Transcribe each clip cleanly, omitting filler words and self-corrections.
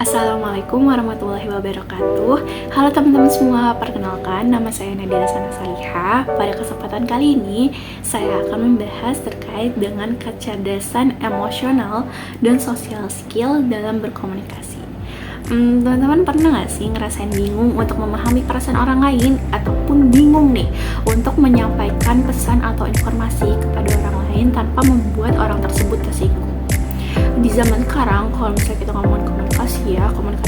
Assalamualaikum warahmatullahi wabarakatuh. Halo teman-teman semua, perkenalkan nama saya Nadira Sana Salihah. Pada kesempatan kali ini, saya akan membahas terkait dengan kecerdasan emosional dan social skill dalam berkomunikasi. Teman-teman pernah nggak sih ngerasain bingung untuk memahami perasaan orang lain, ataupun bingung nih untuk menyampaikan pesan atau informasi kepada orang lain tanpa membuat orang tersebut tersinggung? Di zaman sekarang, kalau misalnya kita ngomongin komunikasi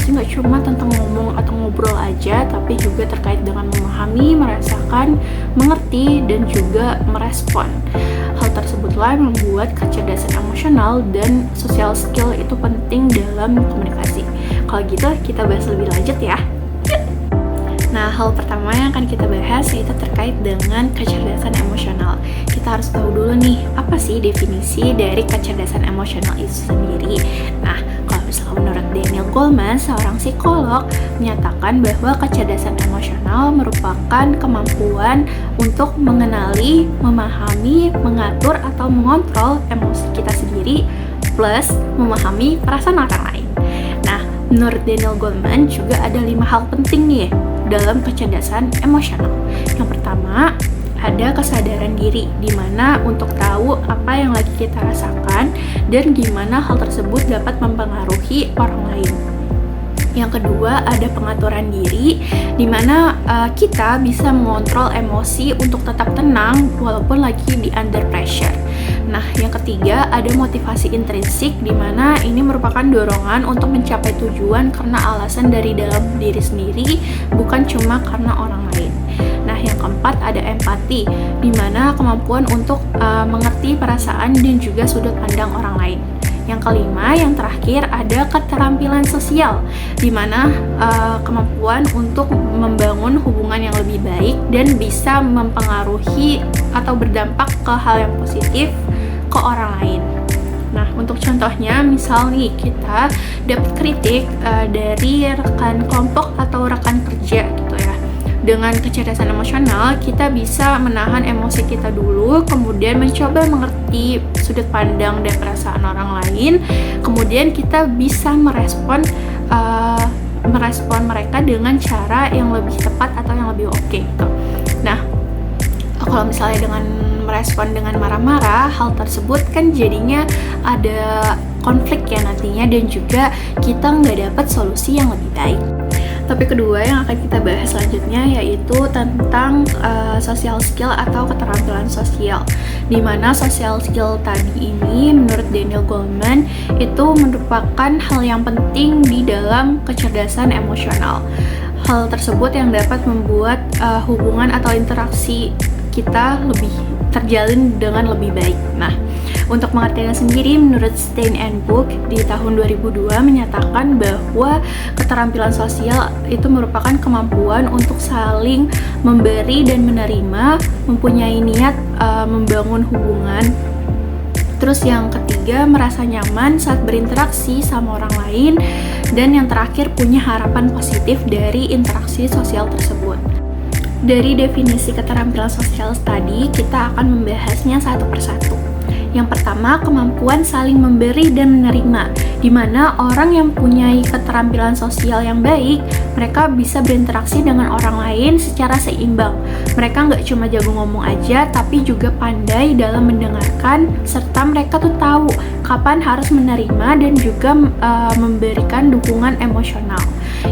nggak cuma tentang ngomong atau ngobrol aja, tapi juga terkait dengan memahami, merasakan, mengerti, dan juga merespon. Hal tersebutlah yang membuat kecerdasan emosional dan social skill itu penting dalam komunikasi. Kalau gitu, kita bahas lebih lanjut ya. Nah, hal pertama yang akan kita bahas yaitu terkait dengan kecerdasan emosional. Kita harus tahu dulu nih, apa sih definisi dari kecerdasan emosional itu sendiri. Nah, kalau misalnya menurut Daniel Goleman, seorang psikolog, menyatakan bahwa kecerdasan emosional merupakan kemampuan untuk mengenali, memahami, mengatur, atau mengontrol emosi kita sendiri, plus memahami perasaan orang lain. Nah, menurut Daniel Goleman juga ada 5 hal penting nih dalam kecerdasan emosional. Yang pertama, ada kesadaran diri, di mana untuk tahu apa yang lagi kita rasakan dan gimana hal tersebut dapat mempengaruhi orang lain. Yang kedua, ada pengaturan diri, di mana kita bisa mengontrol emosi untuk tetap tenang walaupun lagi di under pressure. Nah, yang ketiga, ada motivasi intrinsik, di mana ini merupakan dorongan untuk mencapai tujuan karena alasan dari dalam diri sendiri, bukan cuma karena orang lain. Nah, yang keempat, ada empati, di mana kemampuan untuk mengerti perasaan dan juga sudut pandang orang lain. Yang kelima, yang terakhir, ada keterampilan sosial, di mana kemampuan untuk membangun hubungan yang lebih baik dan bisa mempengaruhi atau berdampak ke hal yang positif ke orang lain. Nah, untuk contohnya, misal nih kita dapat kritik dari rekan kelompok atau rekan kerja gitu ya. Dengan kecerdasan emosional, kita bisa menahan emosi kita dulu, kemudian mencoba mengerti sudut pandang dan perasaan orang lain, kemudian kita bisa merespon mereka dengan cara yang lebih tepat atau yang lebih oke gitu. Nah, kalau misalnya dengan merespon dengan marah-marah, hal tersebut kan jadinya ada konflik ya nantinya, dan juga kita nggak dapat solusi yang lebih baik. Topik kedua yang akan kita bahas selanjutnya yaitu tentang social skill atau keterampilan sosial, di mana social skill tadi ini menurut Daniel Goleman itu merupakan hal yang penting di dalam kecerdasan emosional. Hal tersebut yang dapat membuat hubungan atau interaksi kita lebih terjalin dengan lebih baik. Nah, untuk mengertinya sendiri, menurut Stein and Book di tahun 2002 menyatakan bahwa keterampilan sosial itu merupakan kemampuan untuk saling memberi dan menerima, mempunyai niat membangun hubungan. Terus yang ketiga, merasa nyaman saat berinteraksi sama orang lain, dan yang terakhir, punya harapan positif dari interaksi sosial tersebut. Dari definisi keterampilan sosial tadi, kita akan membahasnya satu persatu. Yang pertama, kemampuan saling memberi dan menerima, di mana orang yang punya keterampilan sosial yang baik, mereka bisa berinteraksi dengan orang lain secara seimbang. Mereka nggak cuma jago ngomong aja, tapi juga pandai dalam mendengarkan, serta mereka tuh tahu kapan harus menerima dan juga memberikan dukungan emosional.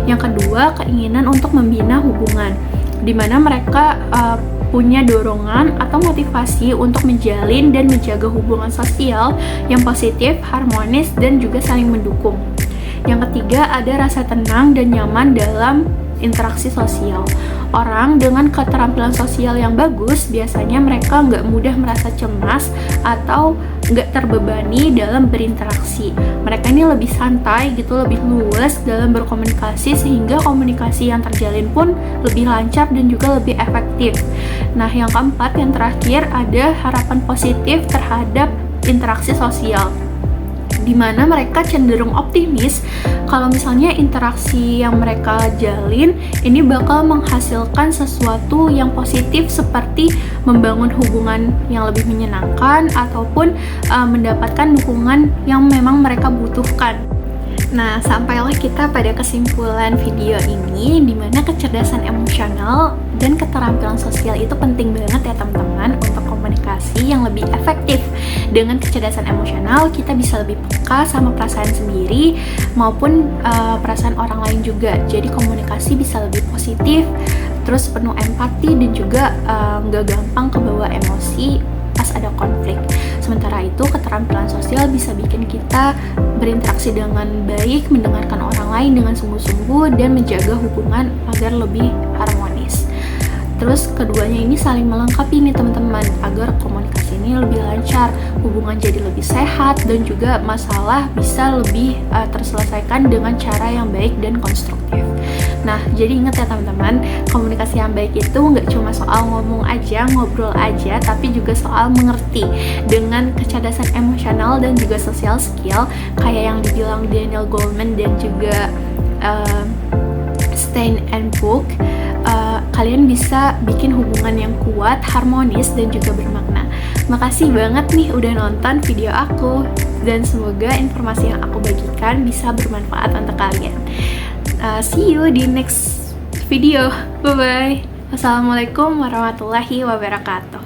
Yang kedua, keinginan untuk membina hubungan, di mana mereka punya dorongan atau motivasi untuk menjalin dan menjaga hubungan sosial yang positif, harmonis, dan juga saling mendukung. Yang ketiga, ada rasa tenang dan nyaman dalam interaksi sosial. Orang dengan keterampilan sosial yang bagus, biasanya mereka nggak mudah merasa cemas atau nggak terbebani dalam berinteraksi. Mereka ini lebih santai gitu, lebih luas dalam berkomunikasi, sehingga komunikasi yang terjalin pun lebih lancar dan juga lebih efektif. Nah, yang keempat, yang terakhir, ada harapan positif terhadap interaksi sosial, di mana mereka cenderung optimis kalau misalnya interaksi yang mereka jalin ini bakal menghasilkan sesuatu yang positif, seperti membangun hubungan yang lebih menyenangkan ataupun mendapatkan dukungan yang memang mereka butuhkan. Nah, sampailah kita pada kesimpulan video ini, di mana kecerdasan emosional dan keterampilan sosial itu penting banget ya teman-teman untuk komunikasi yang lebih efektif. Dengan kecerdasan emosional, kita bisa lebih peka sama perasaan sendiri maupun perasaan orang lain juga. Jadi komunikasi bisa lebih positif, terus penuh empati dan juga nggak gampang kebawa emosi pas ada konflik. Sementara itu, keterampilan sosial bisa bikin kita berinteraksi dengan baik, mendengarkan orang lain dengan sungguh-sungguh, dan menjaga hubungan agar lebih harmonis. Terus keduanya ini saling melengkapi nih teman-teman, agar komunikasi ini lebih lancar, hubungan jadi lebih sehat, dan juga masalah bisa lebih terselesaikan dengan cara yang baik dan konstruktif. Nah, jadi ingat ya teman-teman, komunikasi yang baik itu nggak cuma soal ngomong aja, ngobrol aja, tapi juga soal mengerti. Dengan kecerdasan emosional dan juga social skill, kayak yang dibilang Daniel Goleman dan juga Stein and Book, kalian bisa bikin hubungan yang kuat, harmonis, dan juga bermakna. Makasih banget nih udah nonton video aku, dan semoga informasi yang aku bagikan bisa bermanfaat untuk kalian. See you di next video. Bye-bye. Wassalamualaikum warahmatullahi wabarakatuh.